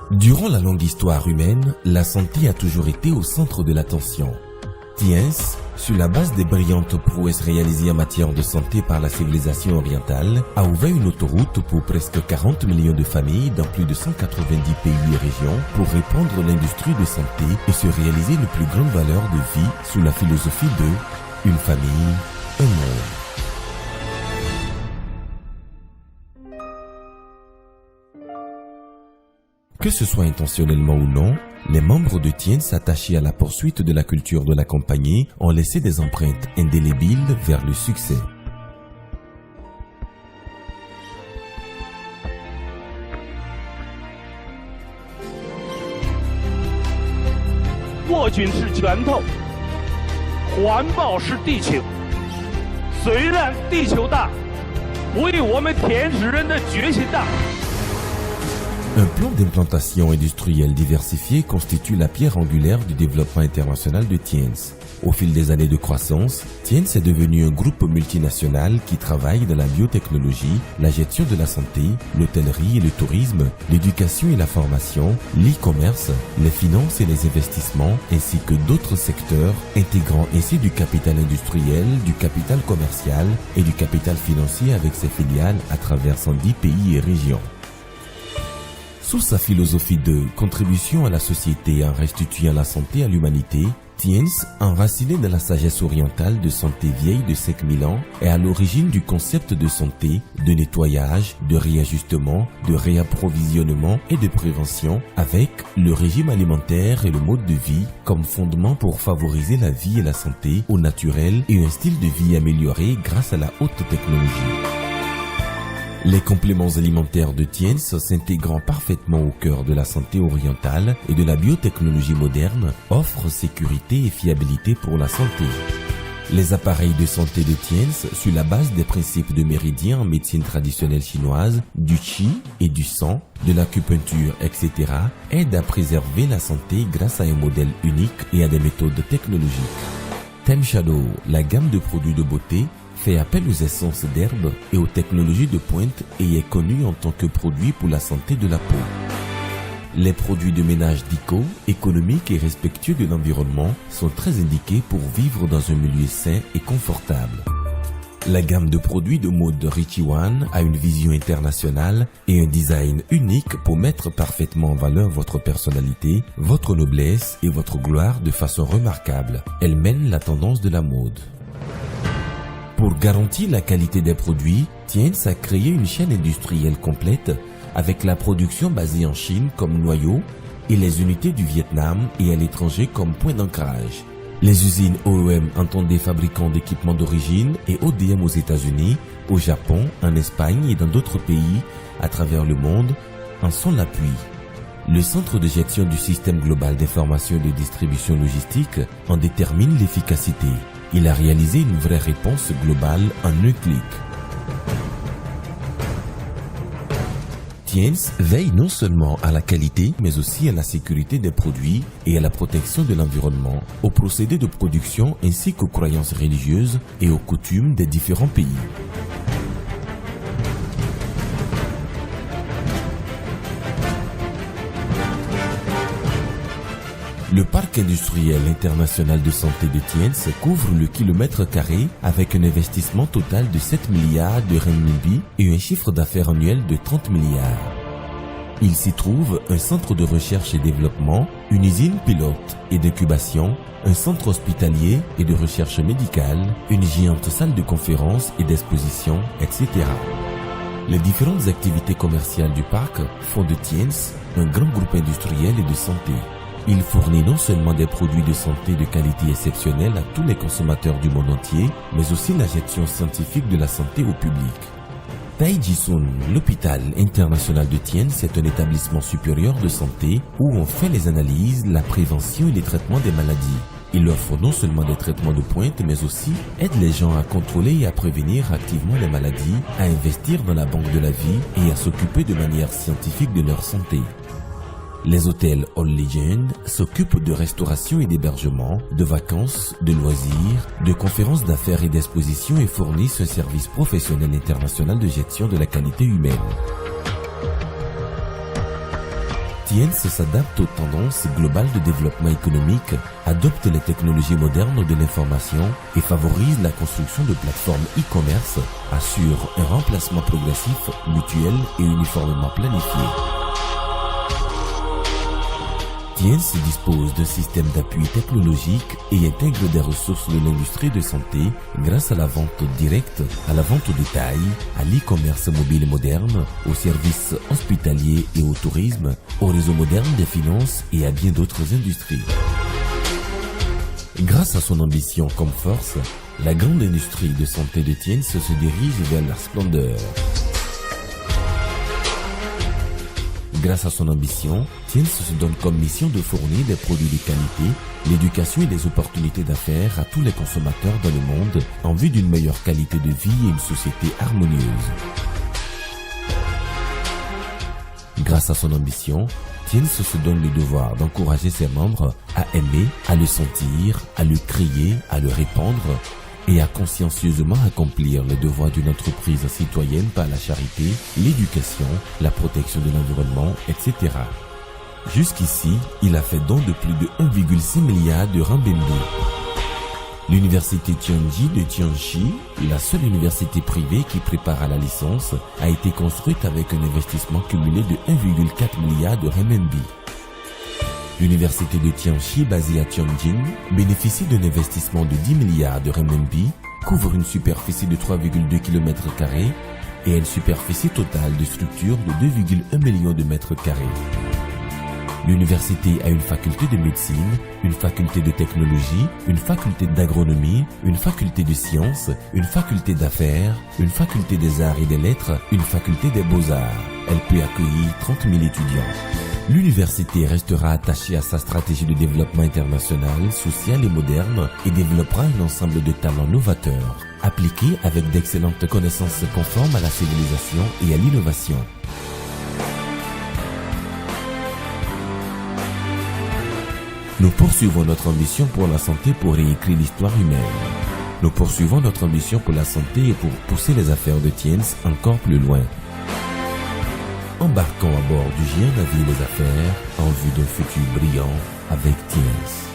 Durant la longue histoire humaine, la santé a toujours été au centre de l'attention. Thiens, sur la base des brillantes prouesses réalisées en matière de santé par la civilisation orientale, a ouvert une autoroute pour presque 40 millions de familles dans plus de 190 pays et régions pour répandre l'industrie de santé et se réaliser les plus grandes valeurs de vie sous la philosophie de « une famille, un monde ». Que ce soit intentionnellement ou non, les membres de Thiens attachés à la poursuite de la culture de la compagnie ont laissé des empreintes indélébiles vers le succès. Un plan d'implantation industrielle diversifié constitue la pierre angulaire du développement international de Thiens. Au fil des années de croissance, Thiens est devenu un groupe multinational qui travaille dans la biotechnologie, la gestion de la santé, l'hôtellerie et le tourisme, l'éducation et la formation, l'e-commerce, les finances et les investissements, ainsi que d'autres secteurs, intégrant ainsi du capital industriel, du capital commercial et du capital financier avec ses filiales à travers 110 pays et régions. Sous sa philosophie de contribution à la société en restituant la santé à l'humanité, Thiens, enraciné dans la sagesse orientale de santé vieille de 5000 ans, est à l'origine du concept de santé, de nettoyage, de réajustement, de réapprovisionnement et de prévention, avec le régime alimentaire et le mode de vie comme fondement pour favoriser la vie et la santé au naturel et un style de vie amélioré grâce à la haute technologie. Les compléments alimentaires de Thiens s'intégrant parfaitement au cœur de la santé orientale et de la biotechnologie moderne offrent sécurité et fiabilité pour la santé. Les appareils de santé de Thiens, sur la base des principes de méridien en médecine traditionnelle chinoise, du qi et du sang, de l'acupuncture, etc., aident à préserver la santé grâce à un modèle unique et à des méthodes technologiques. Tem Shadow, la gamme de produits de beauté, fait appel aux essences d'herbes et aux technologies de pointe et est connu en tant que produit pour la santé de la peau. Les produits de ménage Dico, économiques et respectueux de l'environnement, sont très indiqués pour vivre dans un milieu sain et confortable. La gamme de produits de mode Richiwan a une vision internationale et un design unique pour mettre parfaitement en valeur votre personnalité, votre noblesse et votre gloire de façon remarquable. Elle mène la tendance de la mode. Pour garantir la qualité des produits, Thiens a créé une chaîne industrielle complète avec la production basée en Chine comme noyau et les unités du Vietnam et à l'étranger comme point d'ancrage. Les usines OEM entendent fabricants d'équipements d'origine et ODM aux États-Unis, au Japon, en Espagne et dans d'autres pays à travers le monde en sont l'appui. Le centre de gestion du système global d'information et de distribution logistique en détermine l'efficacité. Il a réalisé une vraie réponse globale en un clic. Thiens veille non seulement à la qualité, mais aussi à la sécurité des produits et à la protection de l'environnement, aux procédés de production ainsi qu'aux croyances religieuses et aux coutumes des différents pays. Le parc industriel international de santé de Thiens couvre le kilomètre carré avec un investissement total de 7 milliards de renminbi et un chiffre d'affaires annuel de 30 milliards. Il s'y trouve un centre de recherche et développement, une usine pilote et d'incubation, un centre hospitalier et de recherche médicale, une géante salle de conférences et d'exposition, etc. Les différentes activités commerciales du parc font de Thiens un grand groupe industriel et de santé. Il fournit non seulement des produits de santé de qualité exceptionnelle à tous les consommateurs du monde entier, mais aussi la gestion scientifique de la santé au public. Taijisun, l'hôpital international de Thiens, est un établissement supérieur de santé où on fait les analyses, la prévention et les traitements des maladies. Il offre non seulement des traitements de pointe, mais aussi aide les gens à contrôler et à prévenir activement les maladies, à investir dans la banque de la vie et à s'occuper de manière scientifique de leur santé. Les hôtels All Legend s'occupent de restauration et d'hébergement, de vacances, de loisirs, de conférences d'affaires et d'expositions et fournissent un service professionnel international de gestion de la qualité humaine. Tienz s'adapte aux tendances globales de développement économique, adopte les technologies modernes de l'information et favorise la construction de plateformes e-commerce, assure un remplacement progressif, mutuel et uniformément planifié. Tienz dispose d'un système d'appui technologique et intègre des ressources de l'industrie de santé grâce à la vente directe, à la vente au détail, à l'e-commerce mobile et moderne, aux services hospitaliers et au tourisme, au réseau moderne des finances et à bien d'autres industries. Grâce à son ambition comme force, la grande industrie de santé de Tienz se dirige vers la splendeur. Grâce à son ambition, Tienz se donne comme mission de fournir des produits de qualité, l'éducation et des opportunités d'affaires à tous les consommateurs dans le monde en vue d'une meilleure qualité de vie et une société harmonieuse. Grâce à son ambition, Tienz se donne le devoir d'encourager ses membres à aimer, à le sentir, à le crier, à le répandre et à consciencieusement accomplir les devoirs d'une entreprise citoyenne par la charité, l'éducation, la protection de l'environnement, etc. Jusqu'ici, il a fait don de plus de 1,6 milliard de renminbi. L'université Tianji de Tianchi, la seule université privée qui prépare à la licence, a été construite avec un investissement cumulé de 1,4 milliard de renminbi. L'université de Tianchi, basée à Tianjin, bénéficie d'un investissement de 10 milliards de renminbi, couvre une superficie de 3,2 km² et une superficie totale de structure de 2,1 millions de mètres carrés. L'université a une faculté de médecine, une faculté de technologie, une faculté d'agronomie, une faculté de sciences, une faculté d'affaires, une faculté des arts et des lettres, une faculté des beaux-arts. Elle peut accueillir 30 000 étudiants. L'université restera attachée à sa stratégie de développement international, social et moderne et développera un ensemble de talents novateurs, appliqués avec d'excellentes connaissances conformes à la civilisation et à l'innovation. Nous poursuivons notre ambition pour la santé pour réécrire l'histoire humaine. Nous poursuivons notre ambition pour la santé et pour pousser les affaires de Tienz encore plus loin. Embarquons à bord du géant navire des affaires en vue d'un futur brillant avec Tienz.